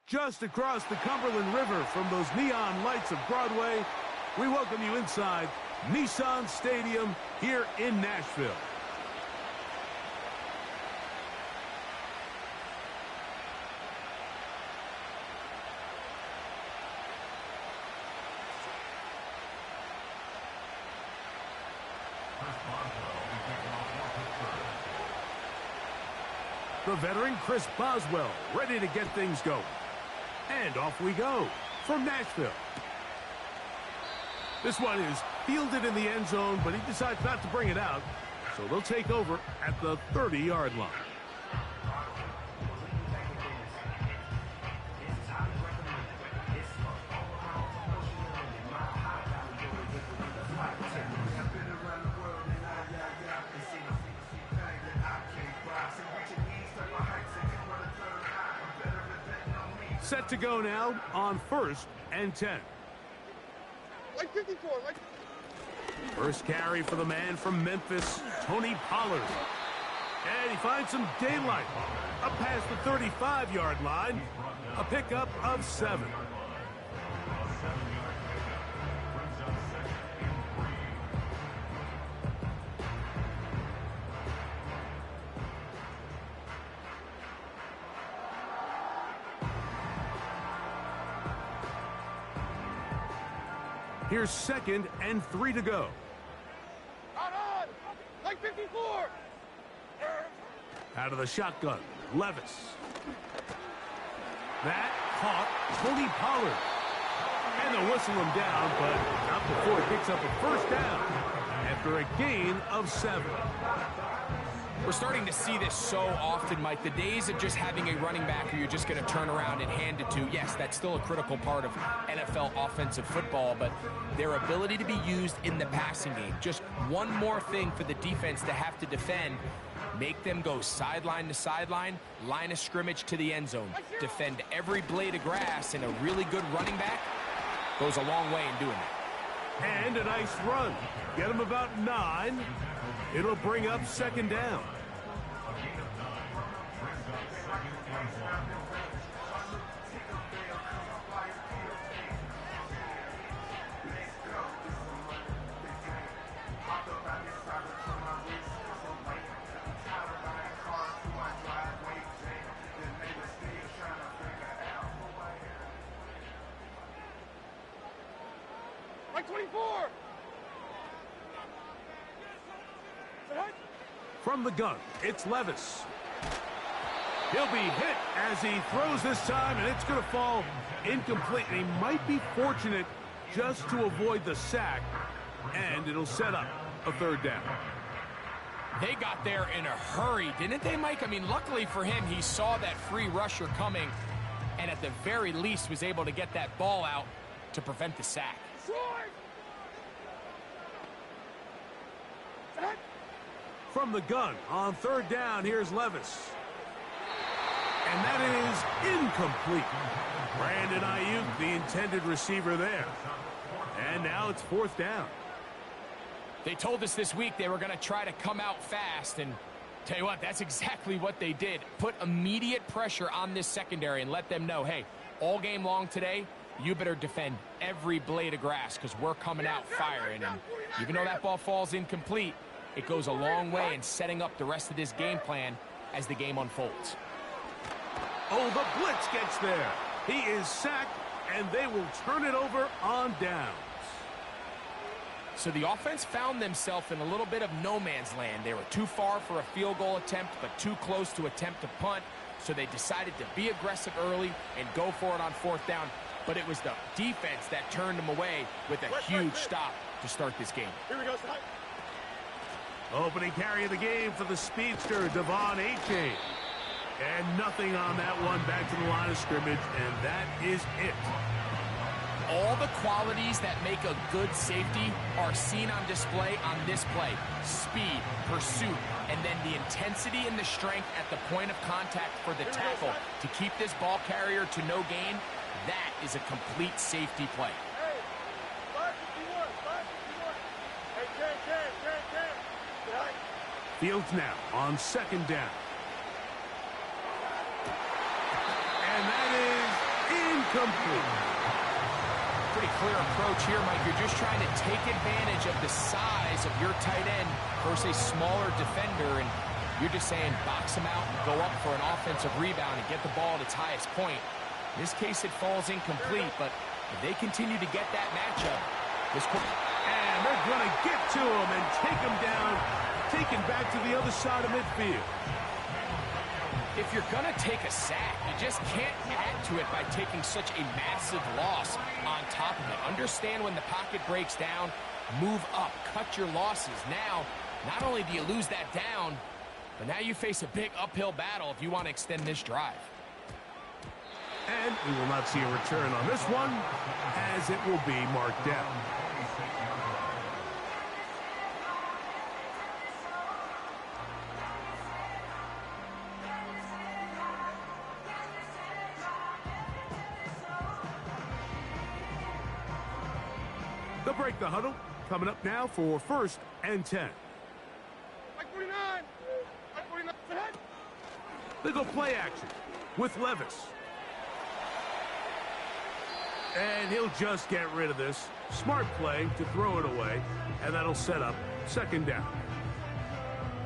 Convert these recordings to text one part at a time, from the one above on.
Just across the Cumberland River from those neon lights of Broadway, we welcome you inside Nissan Stadium here in Nashville. The veteran Chris Boswell ready to get things going. And off we go from Nashville. This one is fielded in the end zone, but he decides not to bring it out. So they'll take over at the 30-yard line. Set to go now on 1st and 10. Like 54, like... First carry for the man from Memphis, Tony Pollard. And he finds some daylight up past the 35-yard line. A pickup of 7. Here's 2nd and 3 to go. On! Like 54! Out of the shotgun, Levis. That caught Tony Pollard. And they'll whistle him down, but not before he picks up a first down after a gain of 7. We're starting to see this so often, Mike. The days of just having a running back who you're just going to turn around and hand it to, yes, that's still a critical part of NFL offensive football, but their ability to be used in the passing game, just one more thing for the defense to have to defend, make them go sideline to sideline, line of scrimmage to the end zone, defend every blade of grass, and a really good running back goes a long way in doing that. And a nice run. Get him about 9. It'll bring up 2nd down. Like 24! From the gun, it's Levis. He'll be hit as he throws this time, and it's going to fall incomplete. And he might be fortunate just to avoid the sack, and it'll set up a 3rd down. They got there in a hurry, didn't they, Mike? I mean, luckily for him, he saw that free rusher coming, and at the very least was able to get that ball out to prevent the sack. From the gun on 3rd down, here's Levis. And that is incomplete. Brandon Ayuk, the intended receiver there. And now it's 4th down. They told us this week they were going to try to come out fast, and tell you what, that's exactly what they did. Put immediate pressure on this secondary and let them know, hey, all game long today, you better defend every blade of grass because we're coming out firing. And even though that ball falls incomplete, it goes a long way in setting up the rest of this game plan as the game unfolds. Oh, the blitz gets there. He is sacked, and they will turn it over on downs. So the offense found themselves in a little bit of no man's land. They were too far for a field goal attempt, but too close to attempt a punt. So they decided to be aggressive early and go for it on 4th down. But it was the defense that turned them away with a huge stop to start this game. Here we go, Opening carry of the game for the speedster, Devon Achane. And nothing on that one, back to the line of scrimmage, and that is it. All the qualities that make a good safety are seen on display on this play. Speed, pursuit, and then the intensity and the strength at the point of contact for the tackle to keep this ball carrier to no gain. That is a complete safety play. Hey, 551, 551. Hey, Fields now on 2nd down. And that is incomplete. Pretty clear approach here, Mike. You're just trying to take advantage of the size of your tight end versus a smaller defender, and you're just saying box him out and go up for an offensive rebound and get the ball at its highest point. In this case, it falls incomplete, but if they continue to get that matchup, and they're going to get to him and take him down, taken back to the other side of midfield. If you're going to take a sack, you just can't add to it by taking such a massive loss on top of it. Understand when the pocket breaks down, move up, cut your losses. Now, not only do you lose that down, but now you face a big uphill battle if you want to extend this drive. And we will not see a return on this one, as it will be marked down. They'll break the huddle. Coming up now for 1st and 10. Like 49. Like 49. Ahead. They go play action with Levis. And he'll just get rid of this. Smart play to throw it away, and that'll set up 2nd down.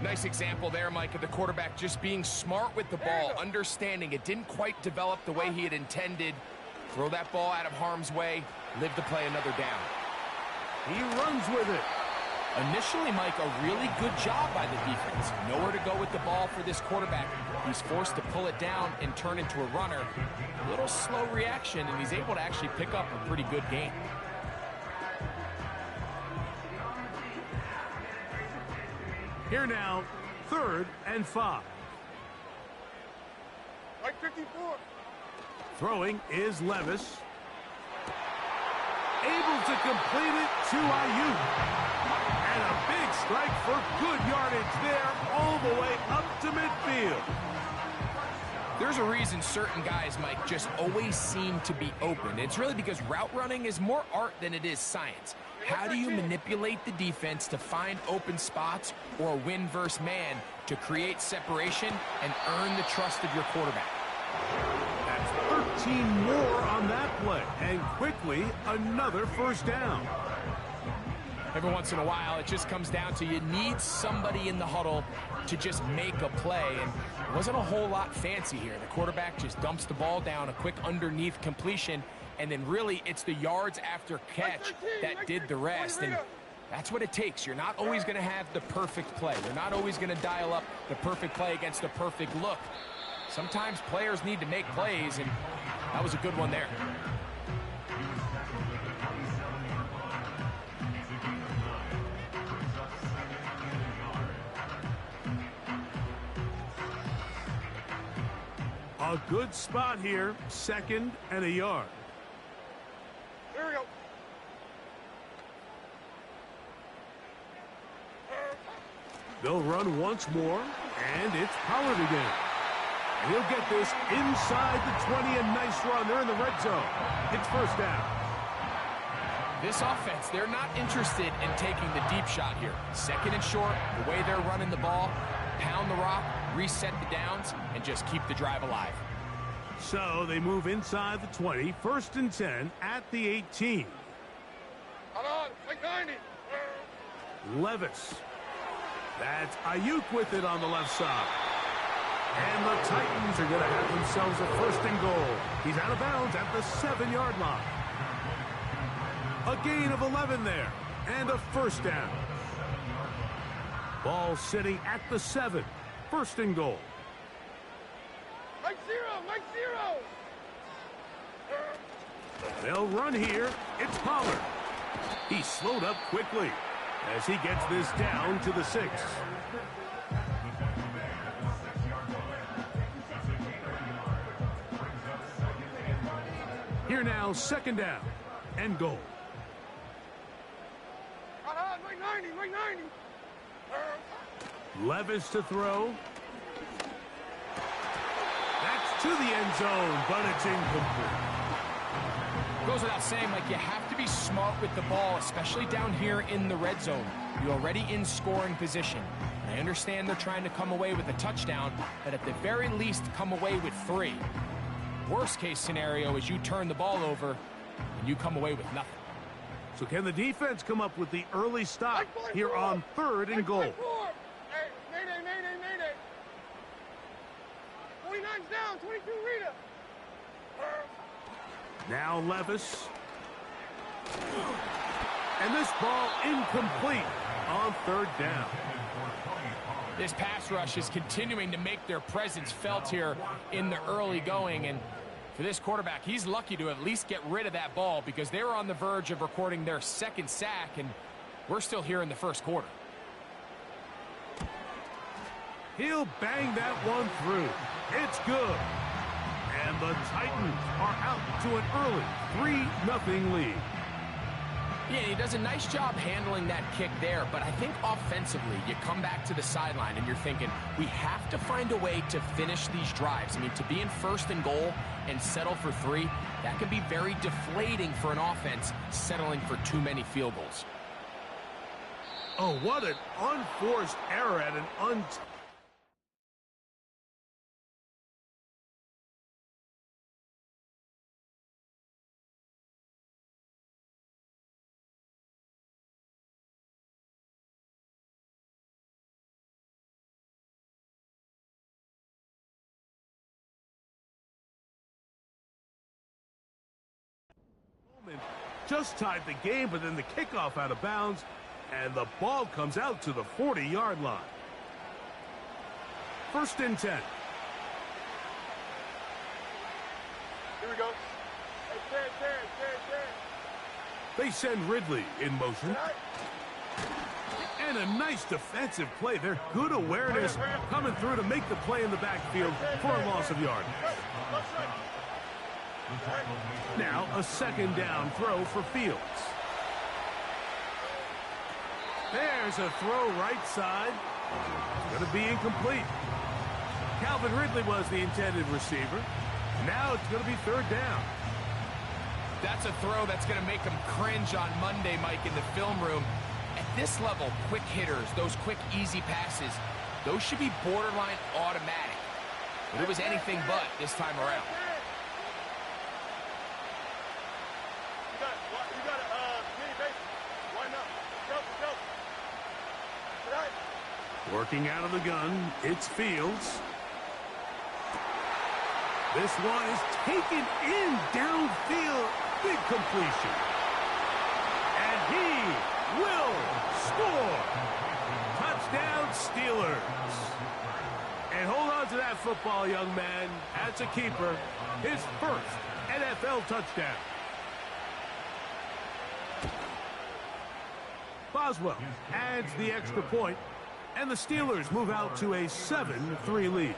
Nice example there, Mike, of the quarterback just being smart with the ball, understanding it didn't quite develop the way he had intended. Throw that ball out of harm's way, live to play another down. He runs with it. Initially, Mike, a really good job by the defense. Nowhere to go with the ball for this quarterback. He's forced to pull it down and turn into a runner. A little slow reaction, and he's able to actually pick up a pretty good gain. Here now, 3rd and 5. Like 54. Throwing is Levis. Able to complete it to Ayuk. And a big strike for good yardage there all the way up to midfield. There's a reason certain guys, Mike, just always seem to be open. It's really because route running is more art than it is science. How do you manipulate the defense to find open spots or win versus man to create separation and earn the trust of your quarterback? That's 13 more on that play. And quickly, another 1st down. Every once in a while, it just comes down to you need somebody in the huddle to just make a play, and it wasn't a whole lot fancy here. The quarterback just dumps the ball down, a quick underneath completion, and then really it's the yards after catch that did the rest, and that's what it takes. You're not always going to have the perfect play. You're not always going to dial up the perfect play against the perfect look. Sometimes players need to make plays, and that was a good one there. A good spot here, 2nd and a yard. Here we go. They'll run once more, and it's Pollard again. And he'll get this inside the 20, a nice run. They're in the red zone. It's 1st down. This offense, they're not interested in taking the deep shot here. 2nd and short, the way they're running the ball, pound the rock, reset the downs, and just keep the drive alive. So they move inside the 20, 1st and 10 at the 18. Hold on. Like 90. Levis. That's Ayuk with it on the left side. And the Titans are going to have themselves a 1st and goal. He's out of bounds at the 7-yard line. A gain of 11 there, and a 1st down. Ball sitting at the 7, 1st and goal. Like 0. Like 0. They'll run here. It's Pollard. He slowed up quickly as he gets this down to the 6. Here now, 2nd down and goal. Hold on. Like 90. Like 90. Levis to throw. That's to the end zone, but it's incomplete. Goes without saying, Mike, you have to be smart with the ball, especially down here in the red zone. You're already in scoring position. And I understand they're trying to come away with a touchdown, but at the very least, come away with 3. Worst case scenario is you turn the ball over and you come away with nothing. So can the defense come up with the early stop here on 3rd and goal? Hey, mayday, mayday, mayday. 49's down, 22 Rita. Now Levis. And this ball incomplete on 3rd down. This pass rush is continuing to make their presence felt here in the early going, and for this quarterback, he's lucky to at least get rid of that ball because they were on the verge of recording their 2nd sack, and we're still here in the 1st quarter. He'll bang that one through. It's good. And the Titans are out to an early 3-0 lead. Yeah, he does a nice job handling that kick there, but I think offensively, you come back to the sideline and you're thinking, we have to find a way to finish these drives. I mean, to be in 1st and goal and settle for 3, that can be very deflating for an offense settling for too many field goals. Oh, what an unforced error at an just tied the game, but then the kickoff out of bounds, and the ball comes out to the 40-yard line. 1st and 10. Here we go. Hey, Terry. They send Ridley in motion. And a nice defensive play. They're good awareness coming through to make the play in the backfield for a loss of yardage. Now a 2nd down throw for Fields. There's a throw right side. It's going to be incomplete. Calvin Ridley was the intended receiver. Now it's going to be 3rd down. That's a throw that's going to make them cringe on Monday, Mike, in the film room. At this level, quick hitters, those quick, easy passes, those should be borderline automatic. But it was anything but this time around. Working out of the gun, it's Fields. This one is taken in downfield. Big completion. And he will score. Touchdown, Steelers. And hold on to that football, young man. That's a keeper. His 1st NFL touchdown. Boswell adds the extra point, and the Steelers move out to a 7-3 lead.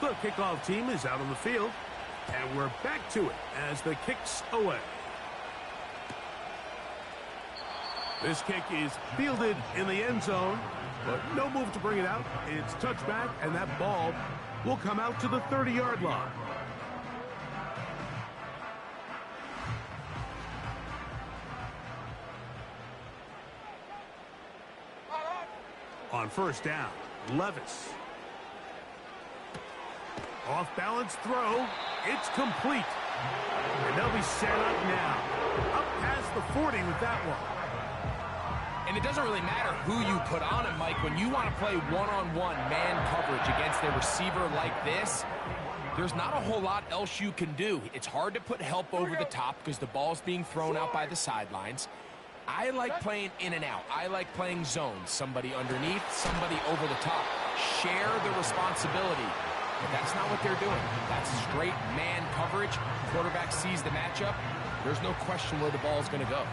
The kickoff team is out on the field, and we're back to it as the kick's away. This kick is fielded in the end zone, but no move to bring it out. It's touchback, and that ball will come out to the 30-yard line. On 1st down, Levis. Off-balance throw. It's complete. And they'll be set up now. Up past the 40 with that one. And it doesn't really matter who you put on him, Mike. When you want to play one-on-one man coverage against a receiver like this, there's not a whole lot else you can do. It's hard to put help over the top because the ball's being thrown out by the sidelines. I like playing in and out. I like playing zones. Somebody underneath, somebody over the top. Share the responsibility. But that's not what they're doing. That's straight man coverage. Quarterback sees the matchup. There's no question where the ball is going to go.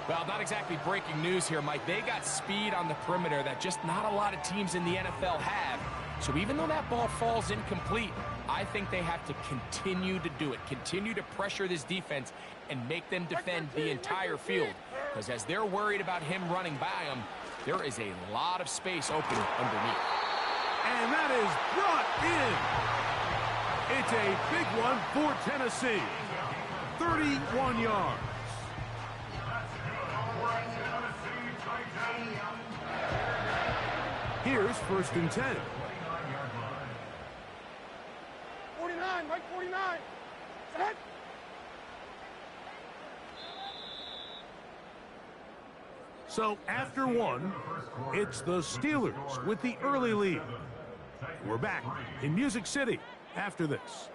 Well, not exactly breaking news here, Mike. They got speed on the perimeter that just not a lot of teams in the NFL have. So even though that ball falls incomplete, I think they have to continue to do it. Continue to pressure this defense and make them defend the entire field. Because as they're worried about him running by them, there is a lot of space open underneath. And that is brought in. It's a big one for Tennessee. 31 yards. Here's 1st and 10. 49, Mike 49. Set. So after one, it's the Steelers with the early lead. We're back in Music City after this.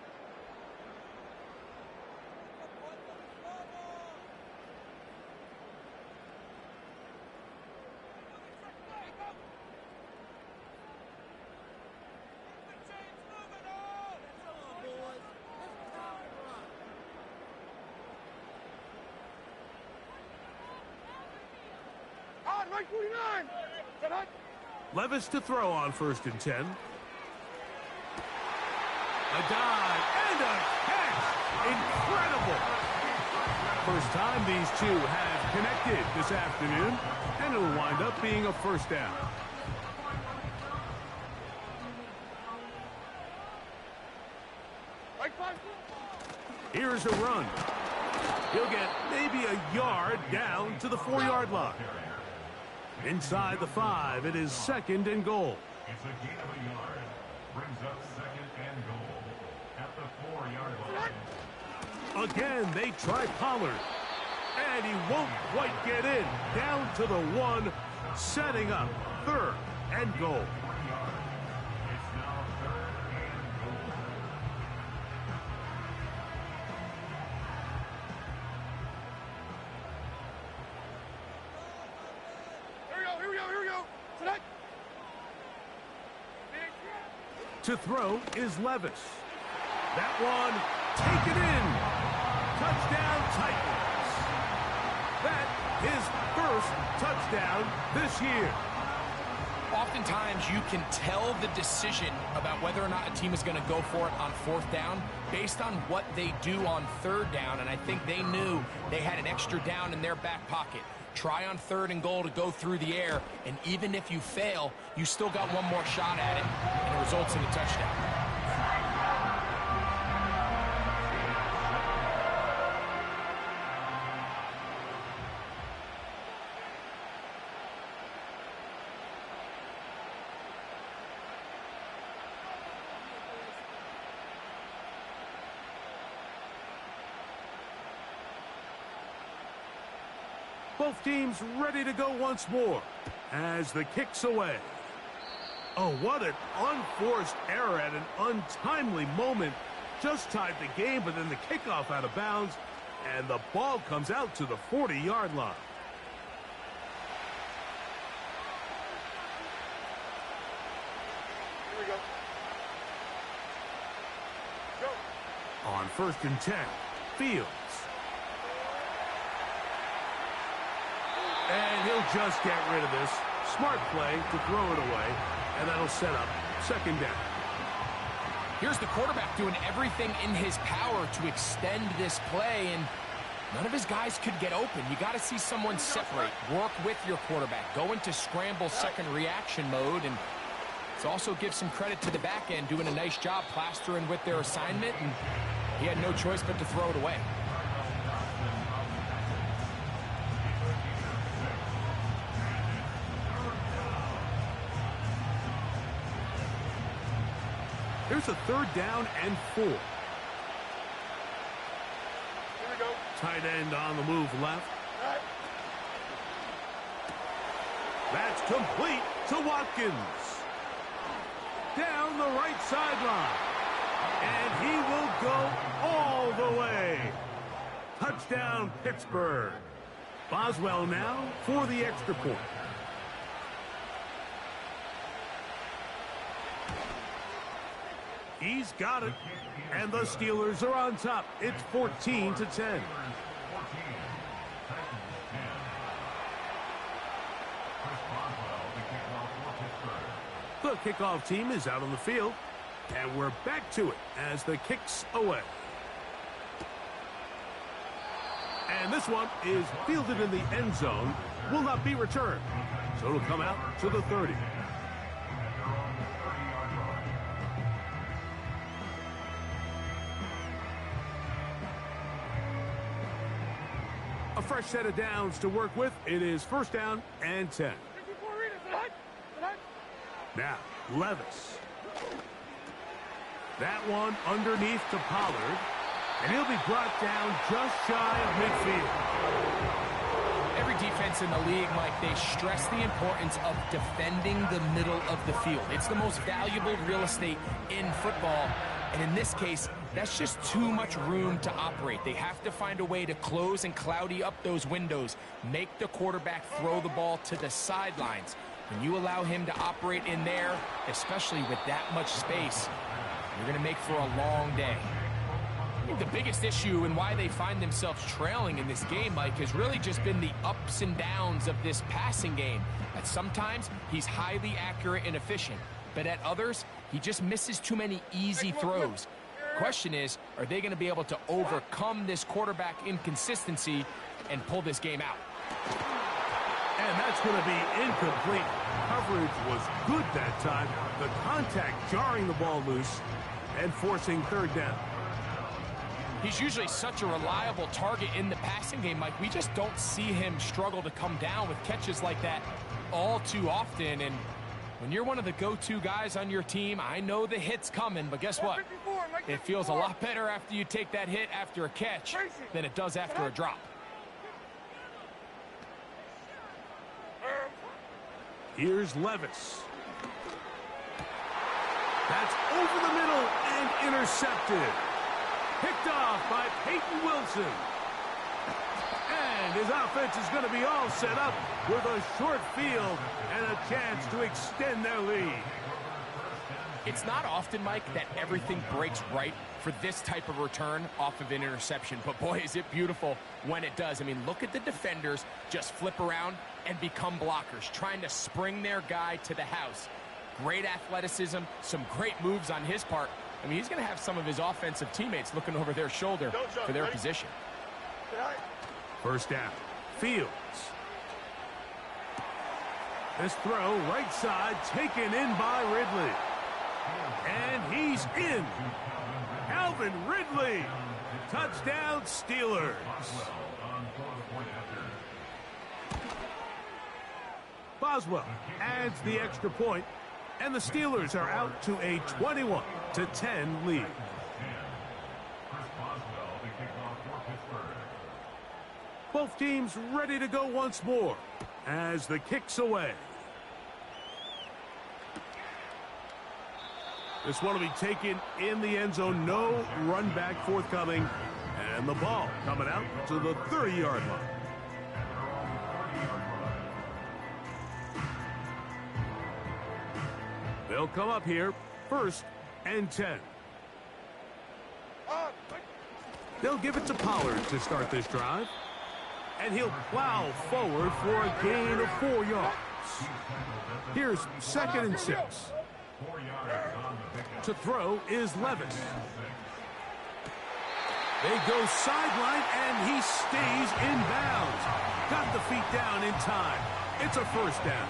Mike 49. Set up. Levis to throw on 1st and 10. A dive and a catch. Incredible. First time these two have connected this afternoon, and it'll wind up being a 1st down. Mike 5. Here's a run. He'll get maybe a yard down to the 4-yard line. Inside the 5, it is 2nd and goal. It's a gain of a yard. Brings up 2nd and goal at the 4-yard line. Again, they try Pollard. And he won't quite get in. Down to the 1, setting up 3rd and goal. It's now 3rd and goal. Here we go. Set up. To throw is Levis. That one, take it in. Touchdown Titans. That is 1st touchdown this year. Oftentimes, you can tell the decision about whether or not a team is going to go for it on 4th down based on what they do on 3rd down, and I think they knew they had an extra down in their back pocket. Try on 3rd and goal to go through the air, and even if you fail, you still got one more shot at it, and it results in a touchdown. Both teams ready to go once more as the kick's away. Oh, what an unforced error at an untimely moment. Just tied the game, but then the kickoff out of bounds, and the ball comes out to the 40-yard line. Here we go. Go. On 1st and 10, Fields. And he'll just get rid of this. Smart play to throw it away, and that'll set up 2nd down. Here's the quarterback doing everything in his power to extend this play, and none of his guys could get open. You got to see someone separate, work with your quarterback, go into scramble second reaction mode, and let's also give some credit to the back end doing a nice job plastering with their assignment, and he had no choice but to throw it away. Here's a 3rd down and 4. Here we go. Tight end on the move left. Right. That's complete to Watkins. Down the right sideline. And he will go all the way. Touchdown, Pittsburgh. Boswell now for the extra point. He's got it, and the Steelers are on top. It's 14-10. The kickoff team is out on the field, and we're back to it as the kick's away. And this one is fielded in the end zone, will not be returned, so it'll come out to the 30. A fresh set of downs to work with. It is 1st down and 10. 54 Rita. Set up. Set up. Now, Levis. That one underneath to Pollard. And he'll be brought down just shy of midfield. Every defense in the league, Mike, they stress the importance of defending the middle of the field. It's the most valuable real estate in football. And in this case, that's just too much room to operate. They have to find a way to close and cloudy up those windows, make the quarterback throw the ball to the sidelines. When you allow him to operate in there, especially with that much space, you're going to make for a long day. I think the biggest issue and why they find themselves trailing in this game, Mike, has really just been the ups and downs of this passing game. At sometimes, he's highly accurate and efficient, but at others, he just misses too many easy throws. Question is, are they going to be able to overcome this quarterback inconsistency and pull this game out? And that's going to be incomplete. Coverage was good that time. The contact jarring the ball loose and forcing third down. He's usually such a reliable target in the passing game, Mike. We just don't see him struggle to come down with catches like that all too often. And when you're one of the go-to guys on your team, I know the hit's coming, but guess what? It feels a lot better after you take that hit after a catch than it does after a drop. Here's Levis. That's over the middle and intercepted. Picked off by Peyton Wilson. And his offense is going to be all set up with a short field and a chance to extend their lead. It's not often, Mike, that everything breaks right for this type of return off of an interception. But boy, is it beautiful when it does. I mean, look at the defenders just flip around and become blockers, trying to spring their guy to the house. Great athleticism, some great moves on his part. I mean, he's going to have some of his offensive teammates looking over their shoulder for their position. First down, Fields. This throw, right side, taken in by Ridley. And he's in. Calvin Ridley. Touchdown, Steelers. Boswell adds the extra point, and the Steelers are out to a 21-10 lead. Both teams ready to go once more as the kick's away. This one will be taken in the end zone. No run back forthcoming. And the ball coming out to the 30-yard line. They'll come up here, 1st and 10. They'll give it to Pollard to start this drive. And he'll plow forward for a gain of 4 yards. Here's 2nd and 6. To throw is Levis. They go sideline, and he stays in bounds. Got the feet down in time. It's a first down.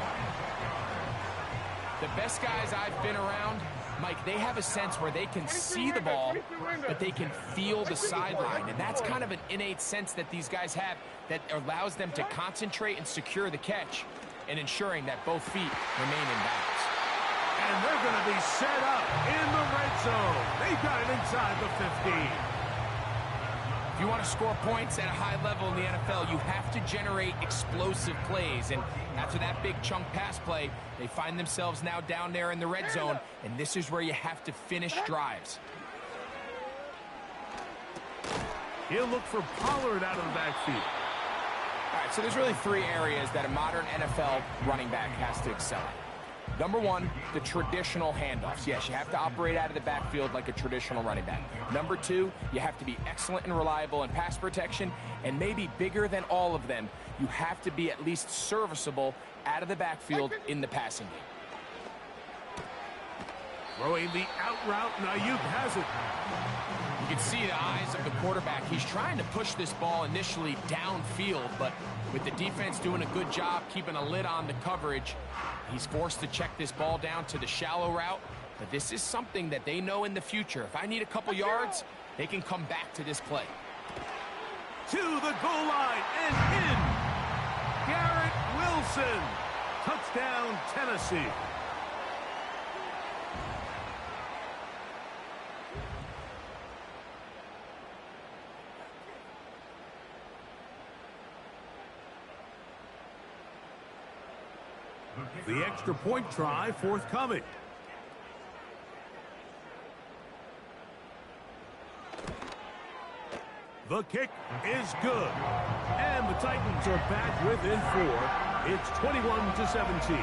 The best guys I've been around, Mike, they have a sense where they can see the ball, but they can feel the sideline. And that's kind of an innate sense that these guys have that allows them to concentrate and secure the catch and ensuring that both feet remain in bounds. And they're going to be set up in the red zone. They got it inside the 15. If you want to score points at a high level in the NFL, you have to generate explosive plays. And after that big chunk pass play, they find themselves now down there in the red zone, and this is where you have to finish drives. He'll look for Pollard out of the backfield. All right, so there's really 3 areas that a modern NFL running back has to excel at. Number 1, the traditional handoffs. Yes, you have to operate out of the backfield like a traditional running back. Number 2, you have to be excellent and reliable in pass protection, and maybe bigger than all of them, you have to be at least serviceable out of the backfield in the passing game. Throwing the out route, and Ayuk has it. You can see the eyes of the quarterback. He's trying to push this ball initially downfield, but with the defense doing a good job keeping a lid on the coverage, he's forced to check this ball down to the shallow route. But this is something that they know in the future. If I need a couple yards, they can come back to this play. To the goal line and in. Garrett Wilson. Touchdown, Tennessee. The extra point try forthcoming. The kick is good. And the Titans are back within 4. It's 21-17.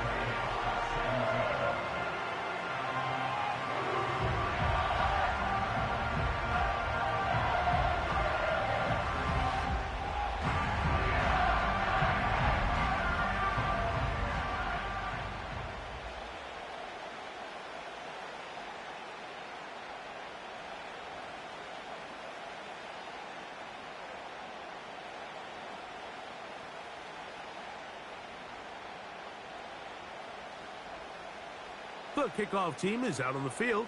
The kickoff team is out on the field,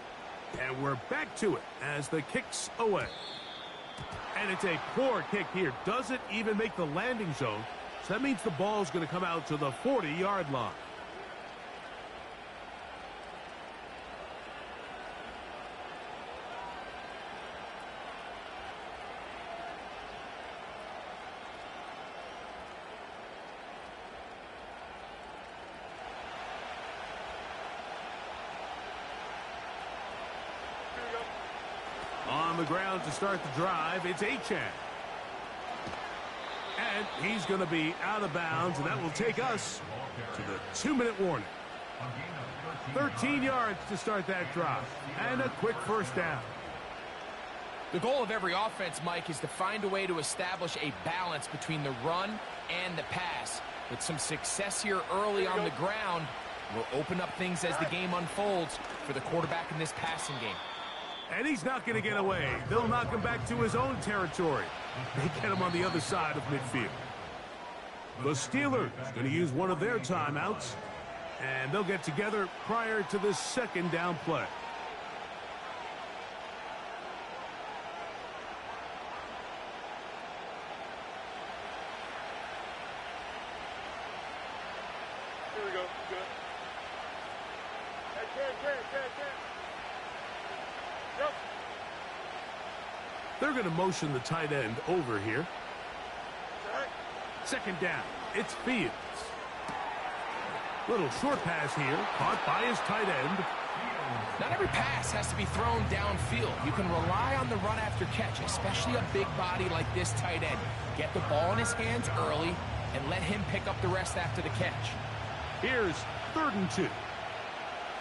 and we're back to it as the kick's away. And it's a poor kick here. Doesn't even make the landing zone, so that means the ball's going to come out to the 40-yard line. On the ground to start the drive, it's Achane. And he's going to be out of bounds, and that will take us to the 2-minute warning. 13 yards to start that drive, and a quick first down. The goal of every offense, Mike, is to find a way to establish a balance between the run and the pass. With some success here early on the ground, will open up things as the game unfolds for the quarterback in this passing game. And he's not going to get away. They'll knock him back to his own territory. They get him on the other side of midfield. The Steelers going to use one of their timeouts, and they'll get together prior to this second down play. Here we go. Good. Hey, Ken. Yep. They're going to motion the tight end over here. Right. Second down, it's Fields. Little short pass here, caught by his tight end. Not every pass has to be thrown downfield. You can rely on the run after catch, especially a big body like this tight end. Get the ball in his hands early and let him pick up the rest after the catch. Here's 3rd and 2. Here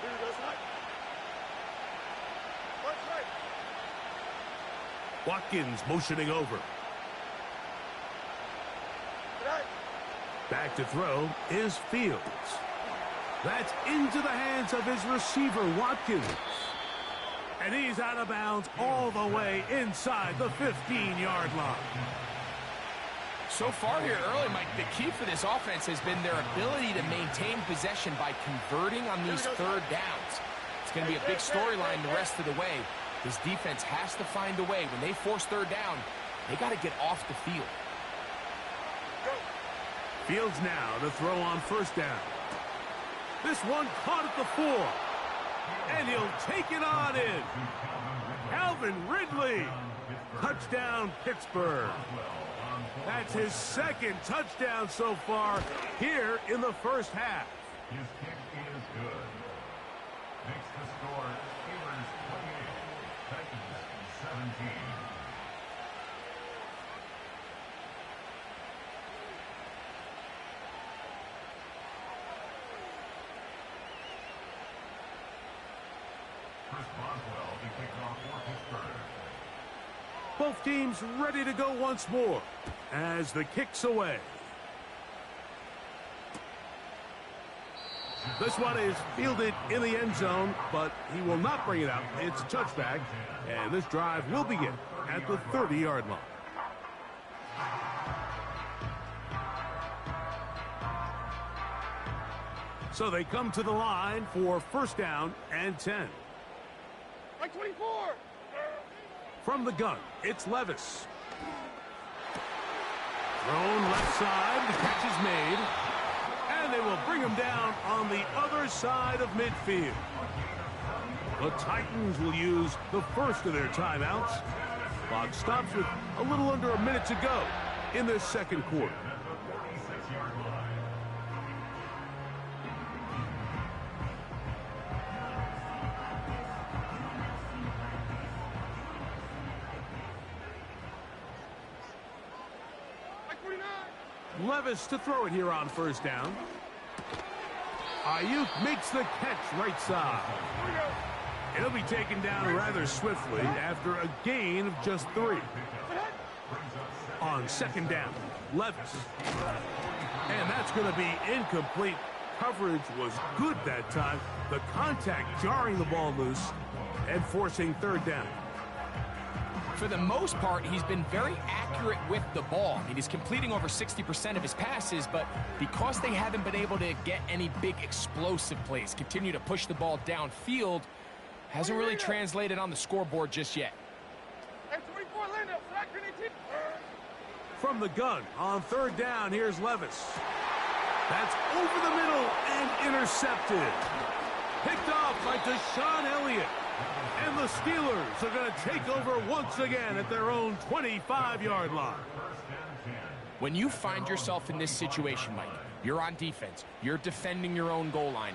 we go, Snap. Right. Watkins motioning over. Right. Back to throw is Fields. That's into the hands of his receiver, Watkins. And he's out of bounds all the way inside the 15-yard line. So far here early, Mike, the key for this offense has been their ability to maintain possession by converting on these third downs. It's going to be a big storyline the rest of the way. This defense has to find a way. When they force third down, they got to get off the field. Fields now to throw on first down. This one caught at the 4. And he'll take it on in. Calvin Ridley. Touchdown, Pittsburgh. That's his second touchdown so far here in the first half. His kick is good. Makes the score Steelers 28, Titans 17. Chris Boswell to kick off for Pittsburgh. Both teams ready to go once more as the kick's away. This one is fielded in the end zone, but he will not bring it out. It's a touchback, and this drive will begin at the 30-yard line. So they come to the line for first down and 10. Like 24. From the gun, it's Levis. Thrown left side, the catch is made. And they will bring him down on the other side of midfield. The Titans will use the first of their timeouts. Clock stops with a little under a minute to go in this second quarter. 29. Levis to throw it here on first down. Ayuk makes the catch right side. Here we go. It'll be taken down rather swiftly after a gain of just 3. On second down, Levis. And that's going to be incomplete. Coverage was good that time. The contact jarring the ball loose and forcing third down. For the most part, he's been very accurate with the ball. I mean, he's completing over 60% of his passes, but because they haven't been able to get any big explosive plays, continue to push the ball downfield, hasn't really translated on the scoreboard just yet. And 24, Lando. Sack, Trinity. From the gun on third down, here's Levis. That's over the middle and intercepted. Picked off by Deshaun Elliott. And the Steelers are going to take over once again at their own 25-yard line. When you find yourself in this situation, Mike, you're on defense, you're defending your own goal line,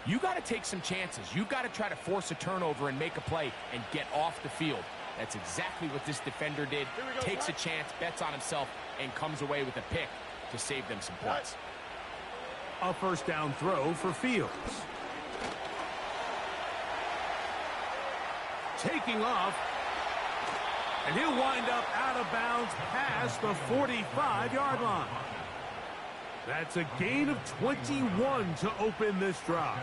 you got to take some chances. You got to try to force a turnover and make a play and get off the field. That's exactly what this defender did. Takes a chance, bets on himself, and comes away with a pick to save them some points. A first down throw for Fields. Taking off, and he'll wind up out of bounds past the 45-yard line. That's a gain of 21 to open this drive.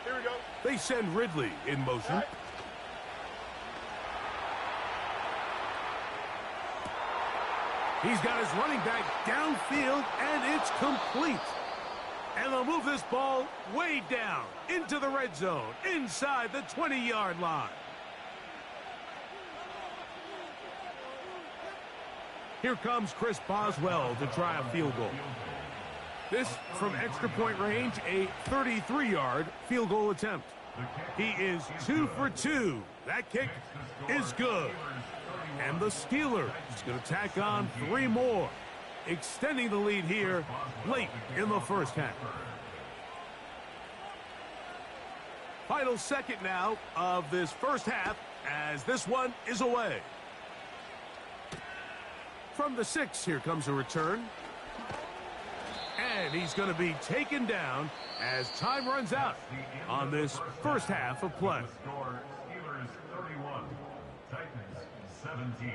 Here we go. They send Ridley in motion. He's got his running back downfield, and it's complete. And they'll move this ball way down into the red zone, inside the 20-yard line. Here comes Chris Boswell to try a field goal. This from extra point range, a 33-yard field goal attempt. He is 2 for 2. That kick is good. And the Steelers going to tack on 3 more, extending the lead here late in the first half. Final second now of this first half as this one is away. From the 6, here comes a return. And he's going to be taken down as time runs out on this first half of play. Steelers 31, Titans 17.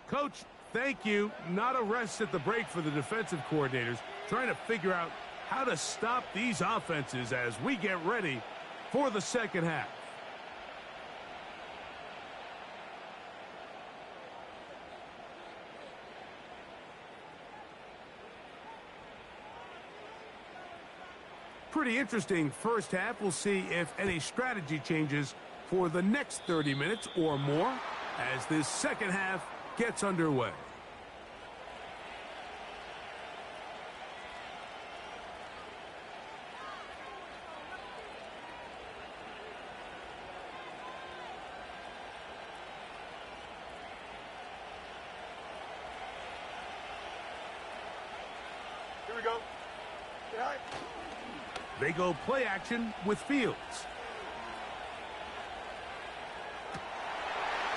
Coach, thank you. Not a rest at the break for the defensive coordinators, trying to figure out how to stop these offenses as we get ready for the second half. Pretty interesting first half. We'll see if any strategy changes for the next 30 minutes or more as this second half gets underway. Here we go. Behind. They go play action with Fields.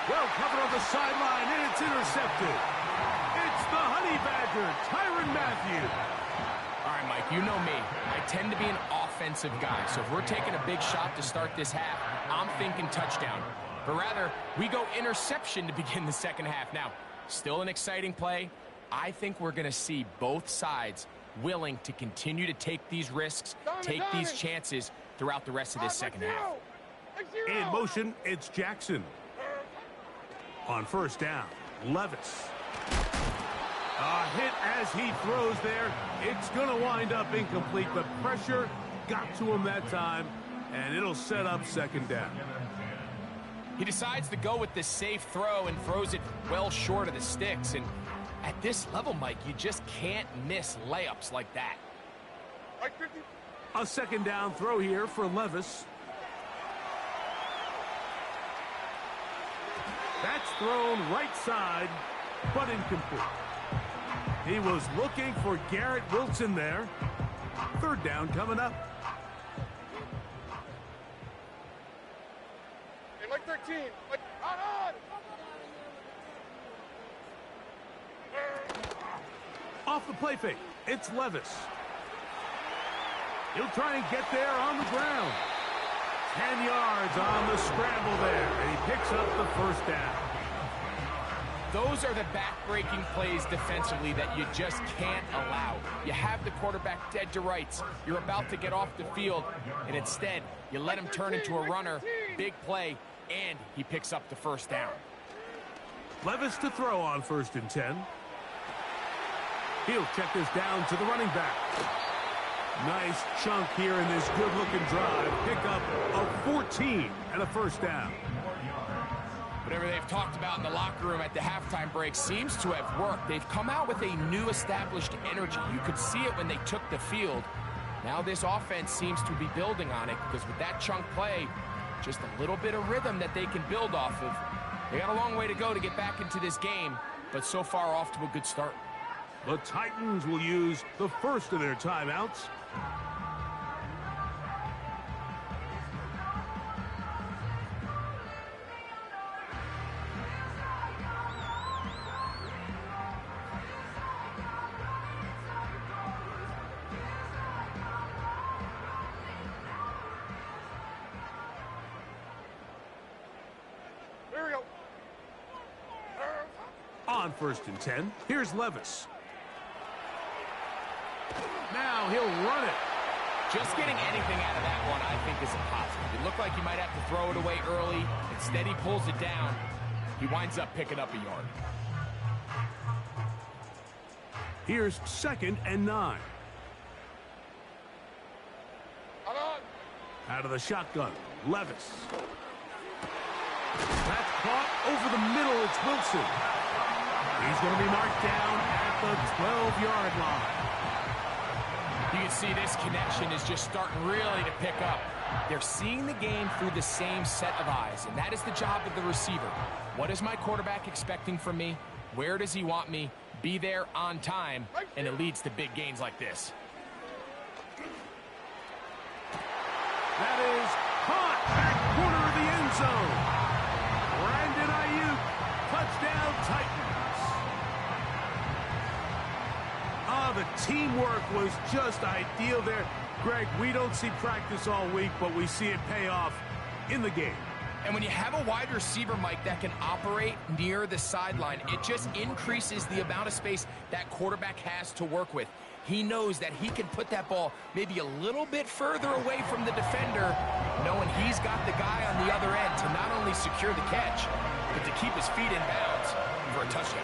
Well covered on the sideline, and it's intercepted. It's the Honey Badger, Tyrann Mathieu. All right, Mike, you know me. I tend to be an offensive guy, so if we're taking a big shot to start this half, I'm thinking touchdown. But rather, we go interception to begin the second half. Now, still an exciting play. I think we're going to see both sides willing to continue to take these risks, take these chances throughout the rest of this second half. In motion, it's Jackson. On first down, Levis. A hit as he throws there. It's going to wind up incomplete. The pressure got to him that time, and it'll set up second down. He decides to go with the safe throw and throws it well short of the sticks. And at this level, Mike, you just can't miss layups like that. Right 50. A second down throw here for Levis. That's thrown right side, but incomplete. He was looking for Garrett Wilson there. Third down coming up. In like 13. Like, on! Off the play fake, it's Levis. He'll try and get there on the ground. 10 yards on the scramble there, and he picks up the first down. Those are the back-breaking plays defensively that you just can't allow. You have the quarterback dead to rights. You're about to get off the field, and instead, you let him turn into a runner. Big play, and he picks up the first down. Levis to throw on 1st and 10. He'll check this down to the running back. Nice chunk here in this good-looking drive. Pick up a 14 and a first down. Whatever they've talked about in the locker room at the halftime break seems to have worked. They've come out with a new established energy. You could see it when they took the field. Now this offense seems to be building on it because with that chunk play, just a little bit of rhythm that they can build off of. They got a long way to go to get back into this game, but so far off to a good start. The Titans will use the first of their timeouts. Here we go. On 1st and 10, here's Levis. Now he'll run it. Just getting anything out of that one, I think, is a positive. It looked like he might have to throw it away early. Instead, he pulls it down. He winds up picking up a yard. Here's 2nd and 9. On. Out of the shotgun, Levis. That's caught over the middle. It's Wilson. He's going to be marked down at the 12-yard line. You can see this connection is just starting really to pick up. They're seeing the game through the same set of eyes, and that is the job of the receiver. What is my quarterback expecting from me? Where does he want me? Be there on time, and it leads to big gains like this. That is caught back corner of the end zone. Brandon Ayuk, touchdown Titans. The teamwork was just ideal there. Greg, we don't see practice all week, but we see it pay off in the game. And when you have a wide receiver, Mike, that can operate near the sideline, it just increases the amount of space that quarterback has to work with. He knows that he can put that ball maybe a little bit further away from the defender, knowing he's got the guy on the other end to not only secure the catch, but to keep his feet in bounds for a touchdown.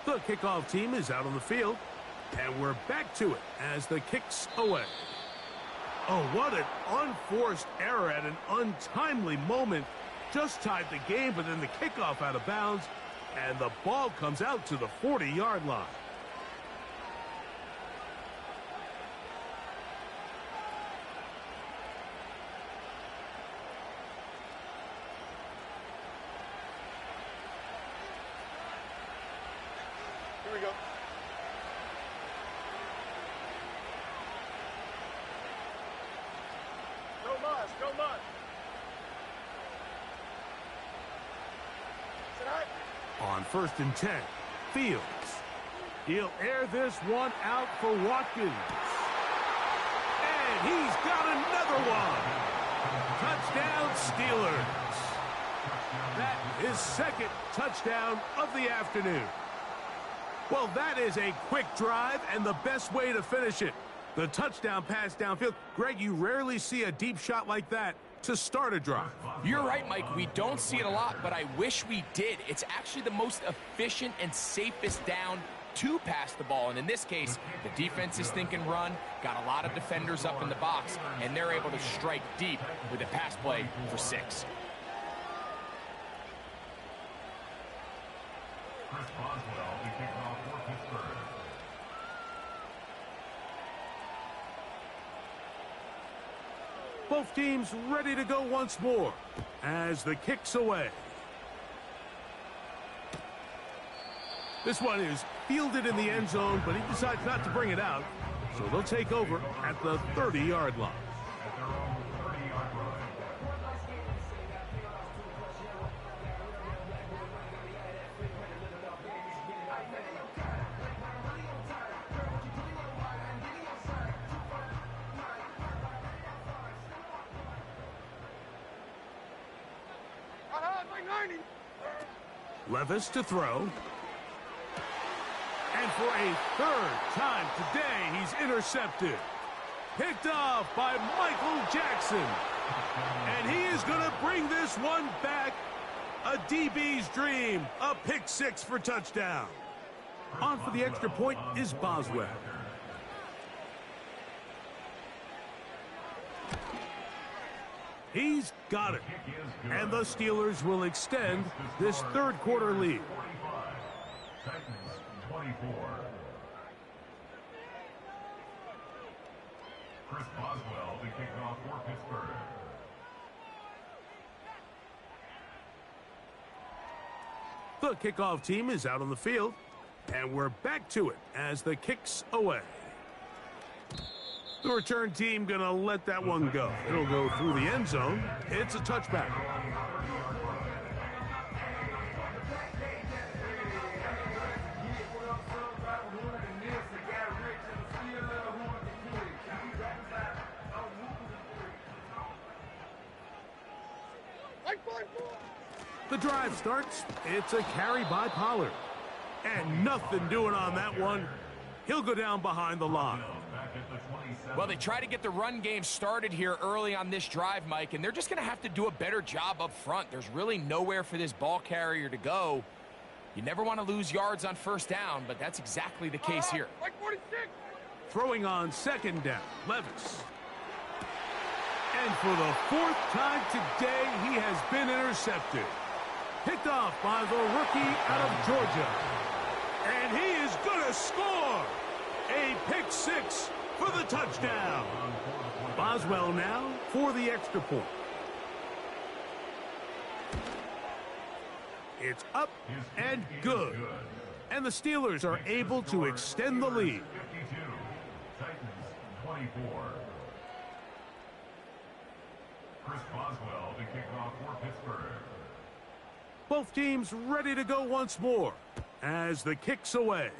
The kickoff team is out on the field, and we're back to it as the kick's away. Oh, what an unforced error at an untimely moment. Just tied the game, but then the kickoff out of bounds, and the ball comes out to the 40-yard line. Here we go. No mud, no mud. Sit high. On 1st and 10, Fields. He'll air this one out for Watkins. And he's got another one. Touchdown, Steelers. That is second touchdown of the afternoon. Well, that is a quick drive and the best way to finish it. The touchdown pass downfield. Greg, you rarely see a deep shot like that to start a drive. You're right, Mike. We don't see it a lot, but I wish we did. It's actually the most efficient and safest down to pass the ball. And in this case, the defense is thinking run, got a lot of defenders up in the box, and they're able to strike deep with a pass play for 6. Chris Boswell, the kickoff for Pittsburgh. Both teams ready to go once more as the kick's away. This one is fielded in the end zone, but he decides not to bring it out. So they'll take over at the 30-yard line. At their own 30-yard line. Levis to throw. And for a third time today, he's intercepted. Picked off by Michael Jackson. And he is going to bring this one back. A DB's dream. A pick 6 for touchdown. On for the extra point is Boswell. He's got it. And the Steelers will extend this third quarter lead. 45. Titans 24. Chris Boswell, the kickoff for Pittsburgh. The kickoff team is out on the field, and we're back to it as the kick's away. The return team gonna let that one go. It'll go through the end zone. It's a touchback. The drive starts. It's a carry by Pollard. And nothing doing on that one. He'll go down behind the line. Well, they try to get the run game started here early on this drive, Mike, and they're just going to have to do a better job up front. There's really nowhere for this ball carrier to go. You never want to lose yards on first down, but that's exactly the case here. Throwing on second down, Levis. And for the fourth time today, he has been intercepted. Picked off by the rookie out of Georgia. And he is going to score. A pick 6 for the touchdown. Boswell now for the extra point. It's up and good. And the Steelers are able to extend the lead. 52. Titans 24. Chris Boswell, the kickoff for Pittsburgh. Both teams ready to go once more as the kick's away.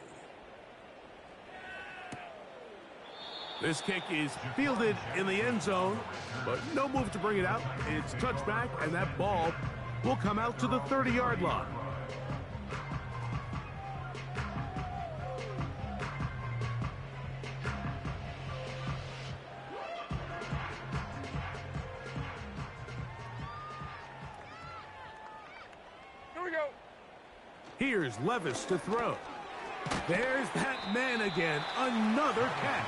This kick is fielded in the end zone, but no move to bring it out. It's touchback, and that ball will come out to the 30-yard line. Here we go. Here's Levis to throw. There's that man again, another catch.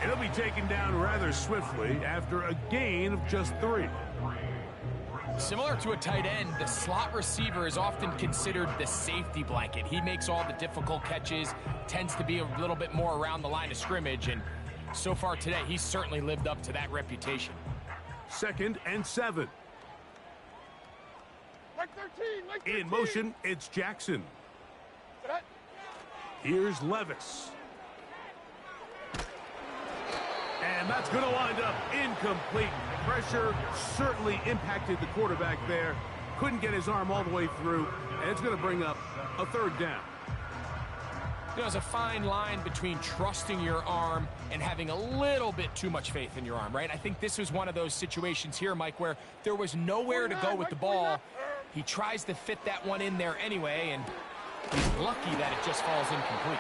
It'll be taken down rather swiftly after a gain of just 3. Similar to a tight end, the slot receiver is often considered the safety blanket. He makes all the difficult catches, tends to be a little bit more around the line of scrimmage, and so far today, he's certainly lived up to that reputation. 2nd and 7. Like 13, like 13. In motion, it's Jackson. Set. Here's Levis. And that's going to wind up incomplete. Pressure certainly impacted the quarterback there. Couldn't get his arm all the way through, and it's going to bring up a 3rd down. There's a fine line between trusting your arm and having a little bit too much faith in your arm, right? I think this was one of those situations here, Mike, where there was nowhere to go with the ball. He tries to fit that one in there anyway, and he's lucky that it just falls incomplete.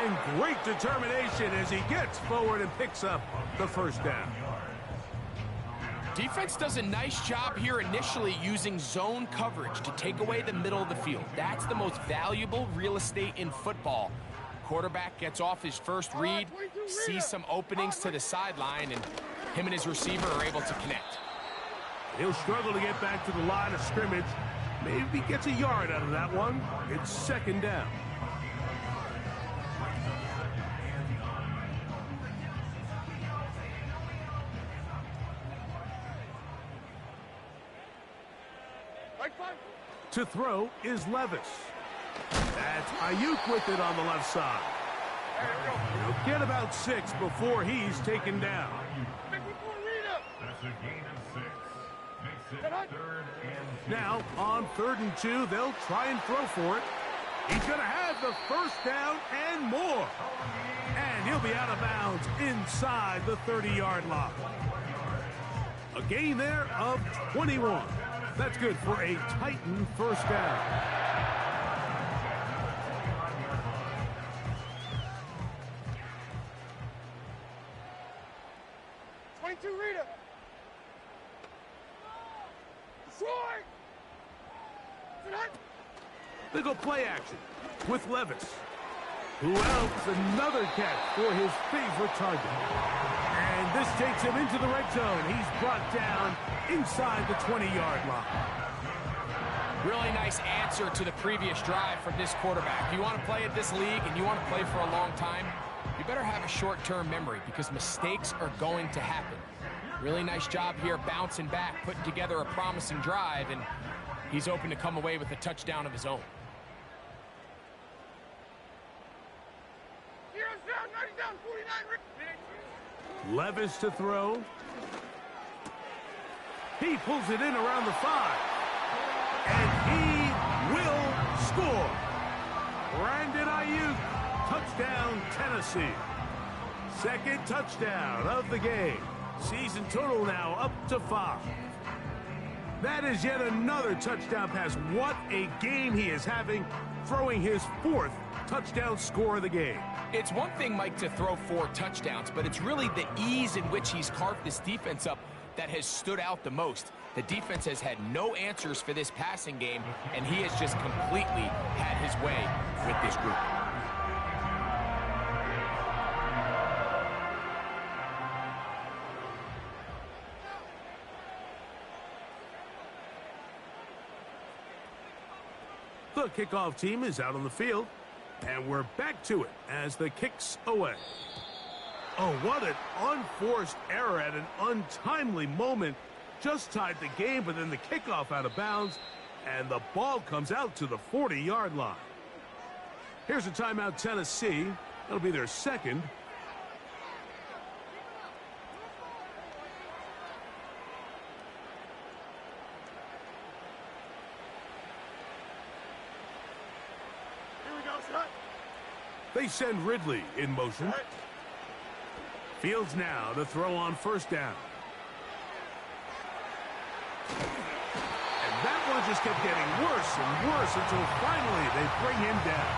And great determination as he gets forward and picks up the first down. Defense does a nice job here initially using zone coverage to take away the middle of the field. That's the most valuable real estate in football. Quarterback gets off his first read, sees some openings to the sideline, and him and his receiver are able to connect. He'll struggle to get back to the line of scrimmage. Maybe gets a yard out of that one. It's second down. To throw is Levis. That's Ayuk with it on the left side. He'll get about 6 before he's taken down. That's a gain of 6. Makes it 3rd and 2. Now, on 3rd and 2, they'll try and throw for it. He's going to have the first down and more. And he'll be out of bounds inside the 30-yard line. A gain there of 21. That's good for a Titan first down. Rita. Short. They go play action with Levis, who else another catch for his favorite target. And this takes him into the red zone. He's brought down inside the 20-yard line. Really nice answer to the previous drive from this quarterback. You want to play at this league and you want to play for a long time, you better have a short-term memory because mistakes are going to happen. Really nice job here bouncing back, putting together a promising drive, and he's open to come away with a touchdown of his own. Levis to throw. He pulls it in around the 5. And he will score. Brandon Ayuk, touchdown Tennessee. Second touchdown of the game. Season total now up to 5. That is yet another touchdown pass. What a game he is having, throwing his 4th touchdown score of the game. It's one thing, Mike, to throw 4 touchdowns, but it's really the ease in which he's carved this defense up that has stood out the most. The defense has had no answers for this passing game, and he has just completely had his way with this group. The kickoff team is out on the field, and we're back to it as the kick's away. Oh, what an unforced error at an untimely moment. Just tied the game, but then the kickoff out of bounds, and the ball comes out to the 40-yard line. Here's a timeout, Tennessee. That'll be their second. They send Ridley in motion. Fields now to throw on first down. And that one just kept getting worse and worse until finally they bring him down.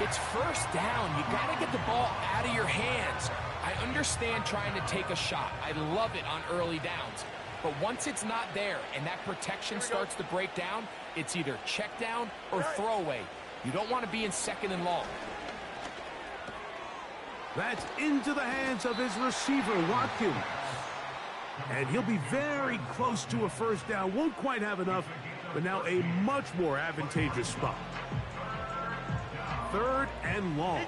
It's first down. You got to get the ball out of your hands. I understand trying to take a shot. I love it on early downs. But once it's not there and that protection starts to break down, it's either check down or throwaway. You don't want to be in second and long. That's into the hands of his receiver, Watkins. And he'll be very close to a first down. Won't quite have enough, but now a much more advantageous spot. 3rd and long.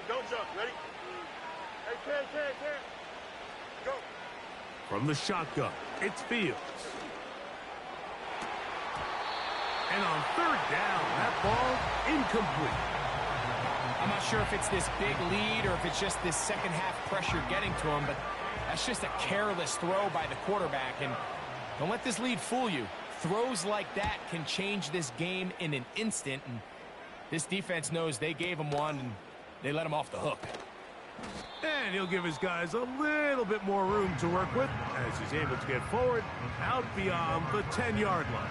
Don't jump. Ready? Hey, Ken. Go. From the shotgun, it's Fields. And on 3rd down, that ball incomplete. I'm not sure if it's this big lead or if it's just this second half pressure getting to him, but that's just a careless throw by the quarterback. And don't let this lead fool you. Throws like that can change this game in an instant, and this defense knows they gave him one, and they let him off the hook. And he'll give his guys a little bit more room to work with as he's able to get forward out beyond the 10-yard line.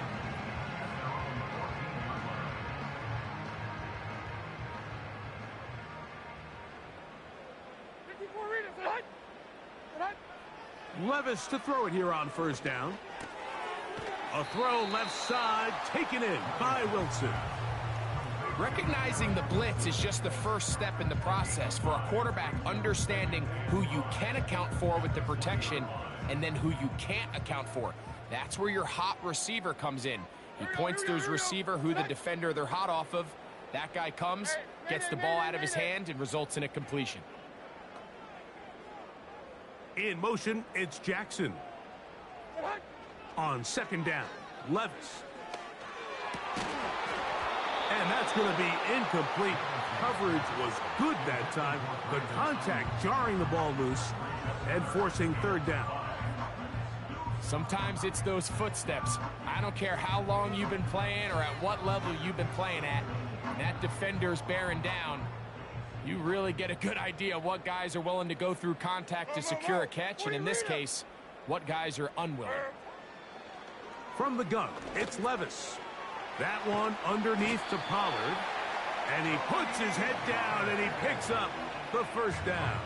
Levis to throw it here on first down. A throw left side taken in by Wilson. Recognizing the blitz is just the first step in the process for a quarterback, understanding who you can account for with the protection and then who you can't account for. That's where your hot receiver comes in. He points to his receiver who the defender they're hot off of. That guy comes, gets the ball out of his hand, and results in a completion. In motion, it's Jackson. On second down, Levis. And that's going to be incomplete. Coverage was good that time. The contact jarring the ball loose and forcing third down. Sometimes it's those footsteps. I don't care how long you've been playing or at what level you've been playing at. And that defender's bearing down. You really get a good idea of what guys are willing to go through contact to secure a catch, and in this case, what guys are unwilling. From the gun, it's Levis. That one underneath to Pollard. And he puts his head down and he picks up the first down.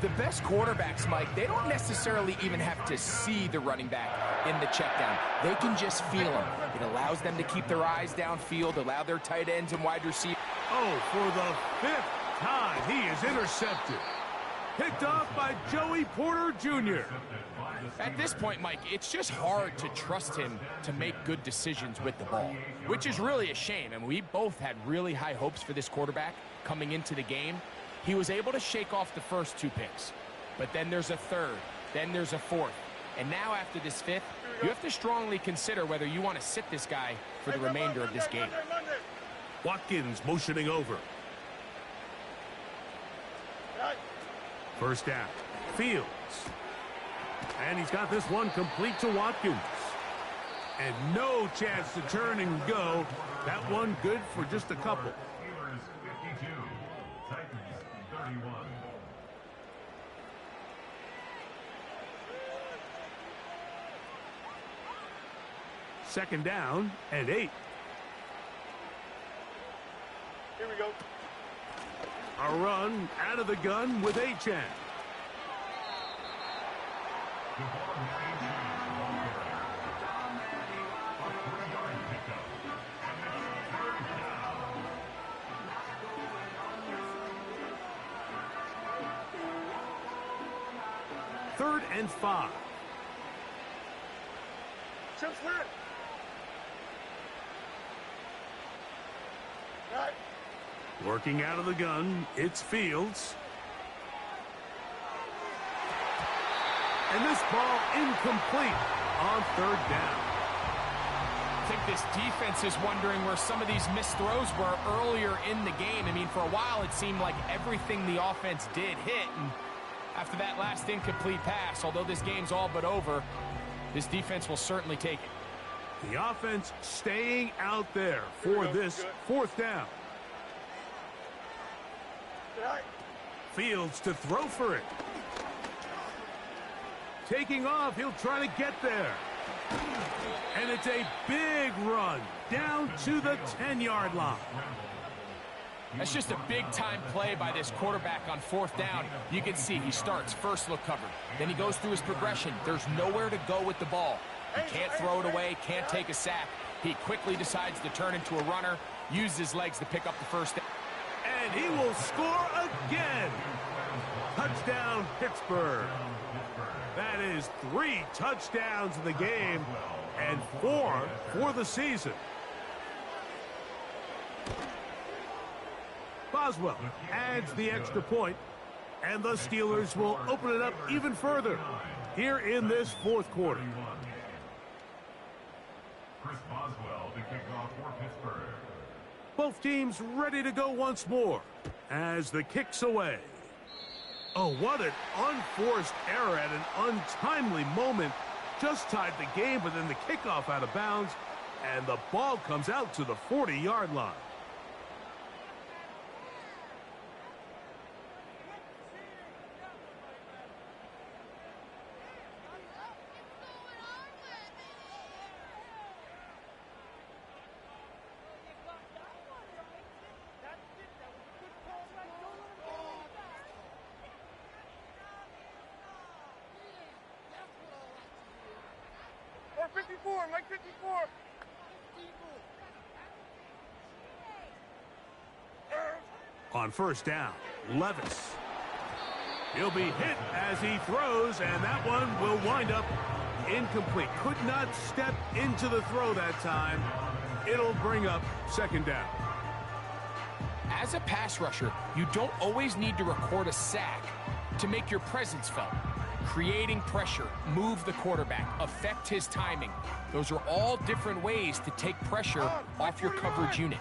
The best quarterbacks, Mike, they don't necessarily even have to see the running back in the check down. They can just feel him. It allows them to keep their eyes downfield, allow their tight ends and wide receivers. Oh, for the 5th time, he is intercepted. Picked off by Joey Porter Jr. At this point, Mike, it's just hard to trust him to make good decisions with the ball, which is really a shame. And we both had really high hopes for this quarterback coming into the game. He was able to shake off the first 2 picks, but then there's a third, then there's a fourth. And now after this 5th, you have to strongly consider whether you want to sit this guy for the remainder of this game. Watkins motioning over. First down, Fields. And he's got this one complete to Watkins. And no chance to turn and go. That one good for just a couple. Steelers 52, Titans 31. Second down and 8. Here we go. A run out of the gun with Achane. Third and 5. Chip split. Right. Working out of the gun, it's Fields. And this ball incomplete on third down. I think this defense is wondering where some of these missed throws were earlier in the game. I mean, for a while it seemed like everything the offense did hit, and after that last incomplete pass, although this game's all but over, this defense will certainly take it. The offense staying out there for this fourth down. Right. Fields to throw for it. Taking off, he'll try to get there. And it's a big run down to the 10-yard line. That's just a big-time play by this quarterback on fourth down. You can see he starts first look covered. Then he goes through his progression. There's nowhere to go with the ball. He can't throw it away, can't take a sack. He quickly decides to turn into a runner, use his legs to pick up the first down. And he will score again. Touchdown, Pittsburgh. That is 3 touchdowns in the game and 4 for the season. Boswell adds the extra point, and the Steelers will open it up even further here in this fourth quarter. Chris Boswell to kick off for Pittsburgh. Both teams ready to go once more as the kick's away. Oh, what an unforced error at an untimely moment just tied the game, but then the kickoff out of bounds, and the ball comes out to the 40-yard line. Or 54, Mike 54. On first down, Levis. He'll be hit as he throws, and that one will wind up incomplete. Could not step into the throw that time. It'll bring up second down. As a pass rusher, you don't always need to record a sack to make your presence felt. Creating pressure, move the quarterback, affect his timing. Those are all different ways to take pressure off your coverage unit.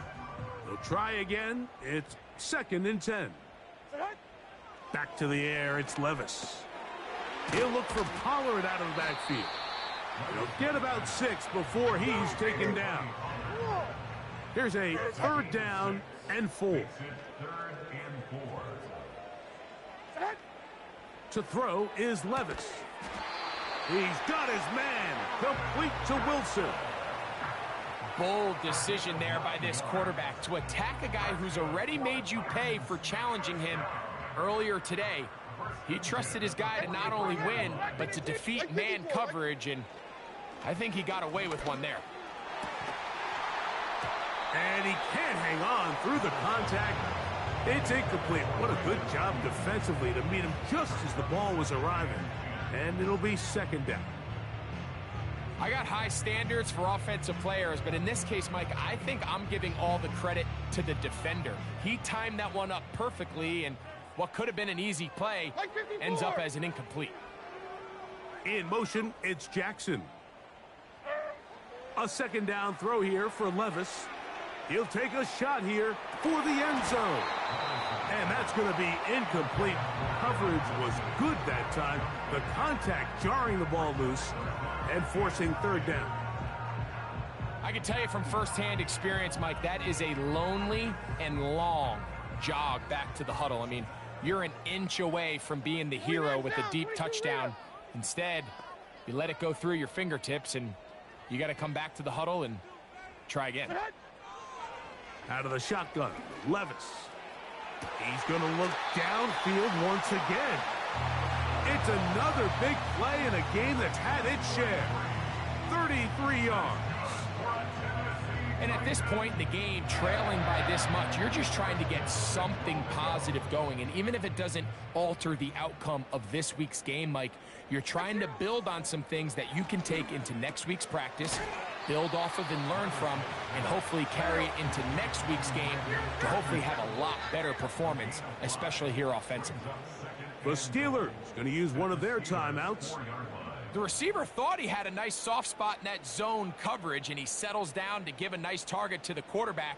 They'll try again. It's 2nd and 10. Back to the air, it's Levis. He'll look for Pollard out of the backfield. He'll get about 6 before he's taken down. Here's a 3rd down and 4. To throw is Levis. He's got his man, complete to Wilson. Bold decision there by this quarterback to attack a guy who's already made you pay for challenging him earlier today. He trusted his guy to not only win, but to defeat man coverage, and I think he got away with one there. And he can't hang on through the contact. It's incomplete. What a good job defensively to meet him just as the ball was arriving. And it'll be 2nd down. I got high standards for offensive players, but in this case, Mike, I think I'm giving all the credit to the defender. He timed that one up perfectly, and what could have been an easy play ends up as an incomplete. In motion, it's Jackson. A 2nd down throw here for Levis. He'll take a shot here for the end zone. And that's going to be incomplete. Coverage was good that time. The contact jarring the ball loose and forcing 3rd down. I can tell you from firsthand experience, Mike, that is a lonely and long jog back to the huddle. I mean, you're an inch away from being the hero with a deep touchdown. Instead, you let it go through your fingertips, and you got to come back to the huddle and try again. Out of the shotgun, Levis. He's going to look downfield once again. It's another big play in a game that's had its share. 33 yards. And at this point in the game, trailing by this much, you're just trying to get something positive going. And even if it doesn't alter the outcome of this week's game, Mike, you're trying to build on some things that you can take into next week's practice, build off of and learn from, and hopefully carry it into next week's game to hopefully have a lot better performance, especially here offensively. The Steelers going to use one of their timeouts. The receiver thought he had a nice soft spot in that zone coverage, and he settles down to give a nice target to the quarterback.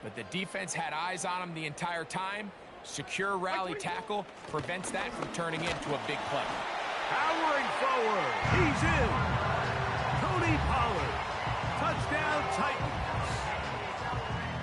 But the defense had eyes on him the entire time. Secure rally tackle prevents that from turning into a big play. Powering forward. He's in. Tony Pollard. Touchdown Titans.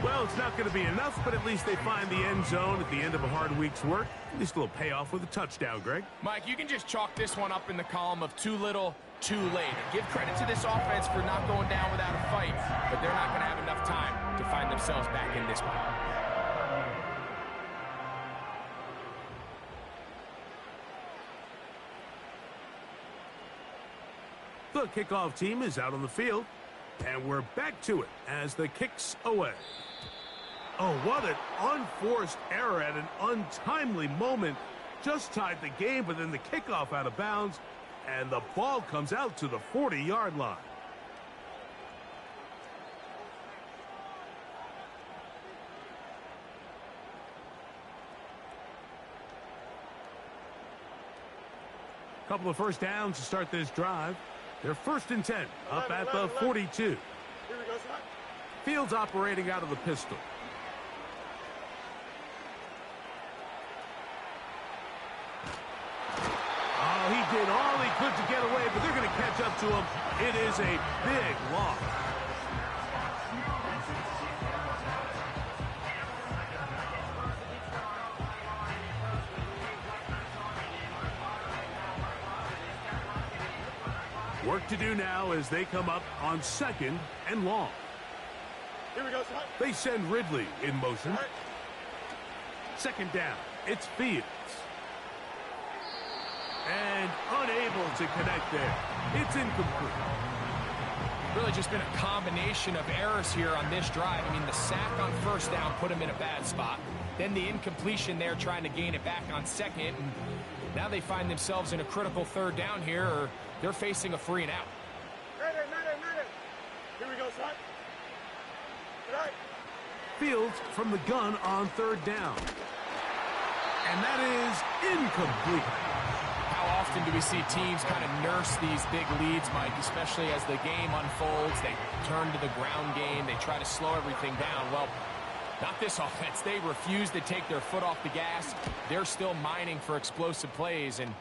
Well, it's not going to be enough, but at least they find the end zone at the end of a hard week's work. At least a little payoff with a touchdown, Greg. Mike, you can just chalk this one up in the column of too little, too late. Give credit to this offense for not going down without a fight, but they're not going to have enough time to find themselves back in this one. The kickoff team is out on the field, and we're back to it as the kick's away. Oh, what an unforced error at an untimely moment. Just tied the game, but then the kickoff out of bounds, and the ball comes out to the 40-yard line. Couple of first downs to start this drive. They're 1st and 10, up at the 42. Here we go, son. Fields operating out of the pistol. Oh, he did all he good to get away, but they're going to catch up to him. It is a big loss. Work to do now as they come up on 2nd and long. Here we go, son. They send Ridley in motion. 2nd down. It's Fields. And unable to connect there. It's incomplete. Really just been a combination of errors here on this drive. I mean, the sack on 1st down put him in a bad spot. Then the incompletion there trying to gain it back on 2nd. And now they find themselves in a critical 3rd down here, or they're facing a 3 and out. Ready. Here we go, son. Right. Fields from the gun on 3rd down. And that is incomplete. How often do we see teams kind of nurse these big leads, Mike, especially as the game unfolds? They turn to the ground game. They try to slow everything down. Well, not this offense. They refuse to take their foot off the gas. They're still mining for explosive plays. And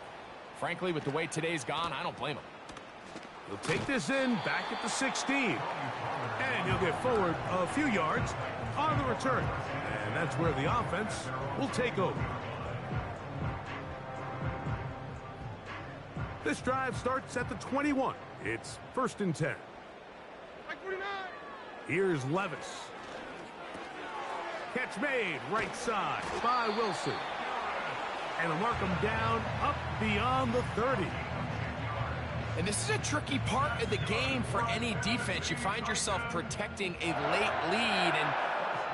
frankly, with the way today's gone, I don't blame them. He'll take this in back at the 16. And he'll get forward a few yards on the return. And that's where the offense will take over. This drive starts at the 21. It's 1st and 10. Mike 49. Here's Levis. Catch made right side by Wilson. And he'll mark him down up beyond the 30. And this is a tricky part of the game for any defense. You find yourself protecting a late lead, and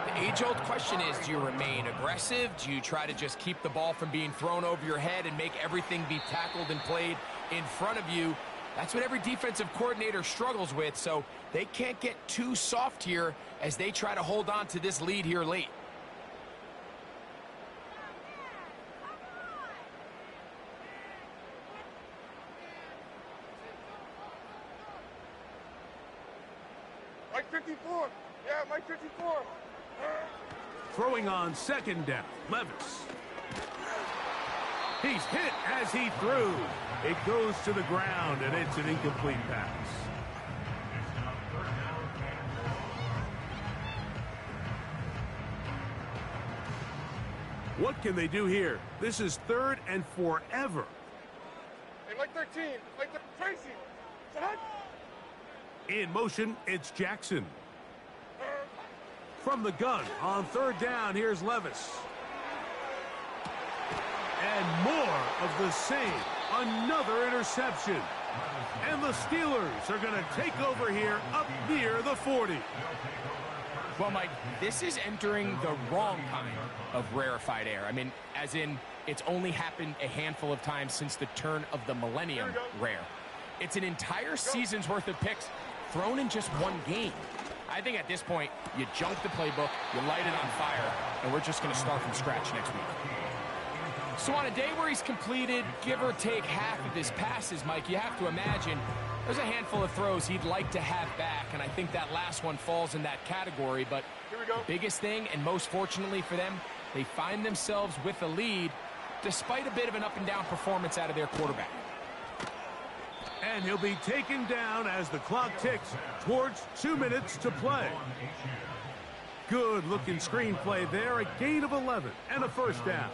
the age-old question is, do you remain aggressive? Do you try to just keep the ball from being thrown over your head and make everything be tackled and played in front of you? That's what every defensive coordinator struggles with, so they can't get too soft here as they try to hold on to this lead here late. Mike 54. Yeah, Mike 54. Throwing on 2nd down, Levis. He's hit as he threw. It goes to the ground, and it's an incomplete pass. What can they do here? This is 3rd and forever. Hey, Mike 13. Mike Tracy. Son. In motion, it's Jackson. From the gun on 3rd down, here's Levis. And more of the same. Another interception. And the Steelers are going to take over here up near the 40. Well, Mike, this is entering the wrong kind of rarefied air. I mean, as in, it's only happened a handful of times since the turn of the millennium rare. It's an entire season's worth of picks thrown in just one game. I think at this point, you junk the playbook, you light it on fire, and we're just going to start from scratch next week. So on a day where he's completed, give or take half of his passes, Mike, you have to imagine there's a handful of throws he'd like to have back, and I think that last one falls in that category. But the biggest thing, and most fortunately for them, they find themselves with a lead despite a bit of an up-and-down performance out of their quarterback. And he'll be taken down as the clock ticks towards 2 minutes to play. Good-looking screenplay there, a gain of 11 and a 1st down.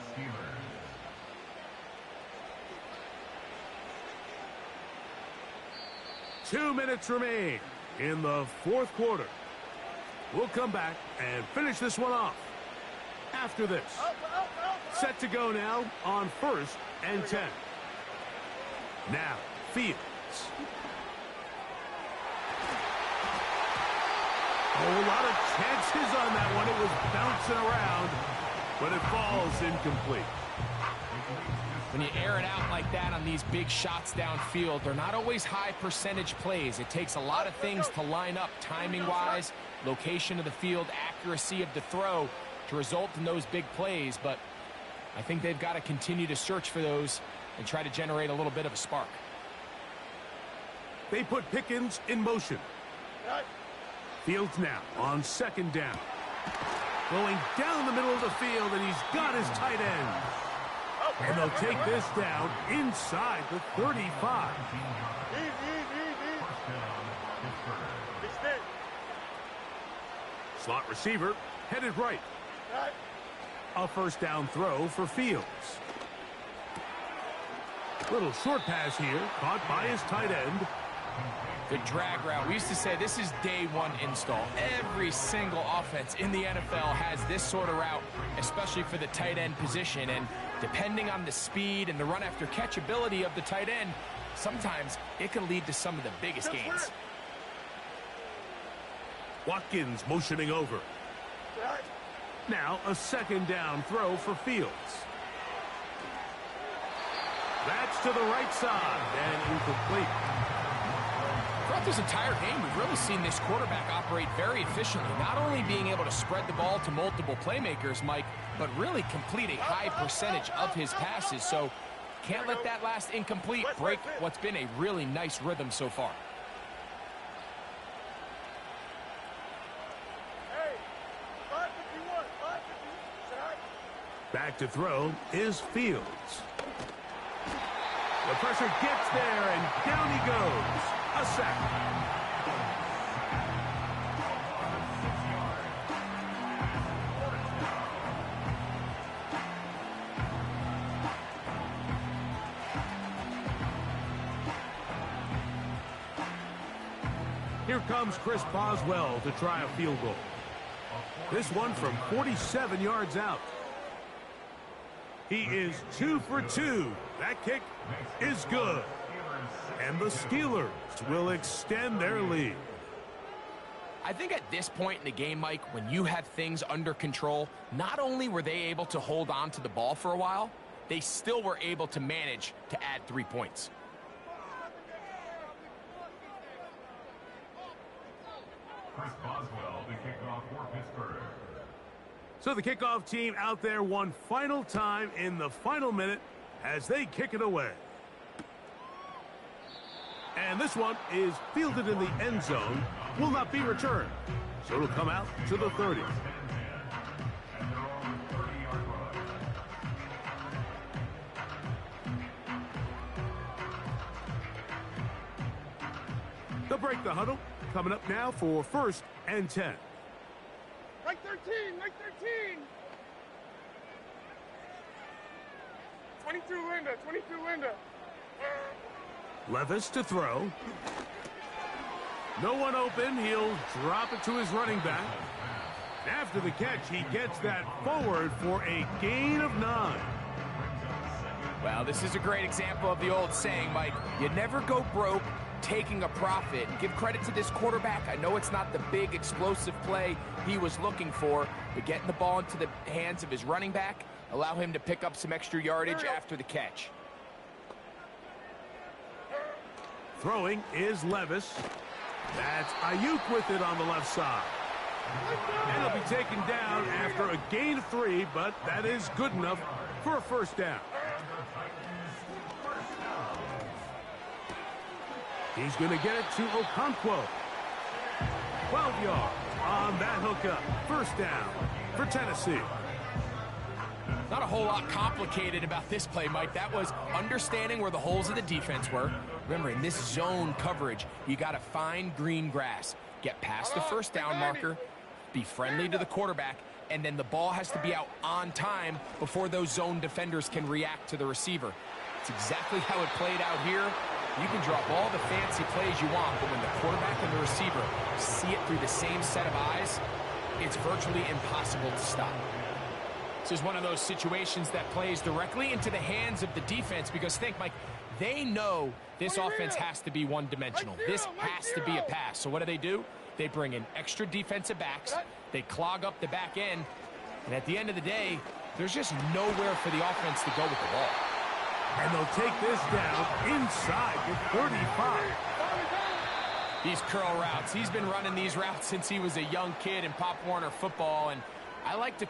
Two minutes remain in the 4th quarter. We'll come back and finish this one off after this. Set to go now on 1st and 10. Now, Fields. A lot of chances on that one. It was bouncing around, but it falls incomplete. When you air it out like that on these big shots downfield, they're not always high percentage plays. It takes a lot of things to line up timing-wise, location of the field, accuracy of the throw to result in those big plays. But I think they've got to continue to search for those and try to generate a little bit of a spark. They put Pickens in motion. Fields now on 2nd down. Going down the middle of the field, and he's got his tight end. And they'll take this down inside the 35. Easy. First down, Pittsburgh. Extend. Slot receiver headed right. Right. A first down throw for Fields. Little short pass here, caught by his tight end. The drag route. We used to say this is day one install. Every single offense in the NFL has this sort of route, especially for the tight end position. And depending on the speed and the run after catch ability of the tight end, sometimes it can lead to some of the biggest gains. Watkins motioning over. Right. Now a second down throw for Fields. That's to the right side and incomplete. Throughout this entire game, we've really seen this quarterback operate very efficiently, not only being able to spread the ball to multiple playmakers, Mike, but really complete a high percentage of his passes. So can't let that last incomplete break what's been a really nice rhythm so far. Hey, 551, 551. Shot. Back to throw is Fields. The pressure gets there, and down he goes. A sack. Here comes Chris Boswell to try a field goal. This one from 47 yards out. He is 2 for 2. That kick is good. And the Steelers will extend their lead. I think at this point in the game, Mike, when you have things under control, not only were they able to hold on to the ball for a while, they still were able to manage to add 3 points. Chris Boswell, the kickoff for Pittsburgh. So the kickoff team out there one final time in the final minute as they kick it away. And this one is fielded in the end zone, will not be returned. So it'll come out to the 30. And they're on the 30-yard line. They'll break the huddle. Coming up now for 1st and 10. Right 13, right 13. 22 Linda, 22 Linda. Levis to throw. No one open. He'll drop it to his running back. After the catch, he gets that forward for a gain of 9. Well, this is a great example of the old saying, Mike, you never go broke taking a profit. And give credit to this quarterback. I know it's not the big explosive play he was looking for, but getting the ball into the hands of his running back, allow him to pick up some extra yardage after the catch. Throwing is Levis. That's Ayuk with it on the left side. And he'll be taken down after a gain of 3, but that is good enough for a first down. He's going to get it to Okonkwo. 12 yards on that hookup. First down for Tennessee. Not a whole lot complicated about this play, Mike. That was understanding where the holes of the defense were. Remember, in this zone coverage, you got to find green grass. Get past the first down marker, be friendly to the quarterback, and then the ball has to be out on time before those zone defenders can react to the receiver. It's exactly how it played out here. You can drop all the fancy plays you want, but when the quarterback and the receiver see it through the same set of eyes, it's virtually impossible to stop. This is one of those situations that plays directly into the hands of the defense because think, Mike, they know this offense has to be one-dimensional. This has to be a pass. So what do? They bring in extra defensive backs. They clog up the back end. And at the end of the day, there's just nowhere for the offense to go with the ball. And they'll take this down inside the 35. These curl routes. He's been running these routes since he was a young kid in Pop Warner football, and I like to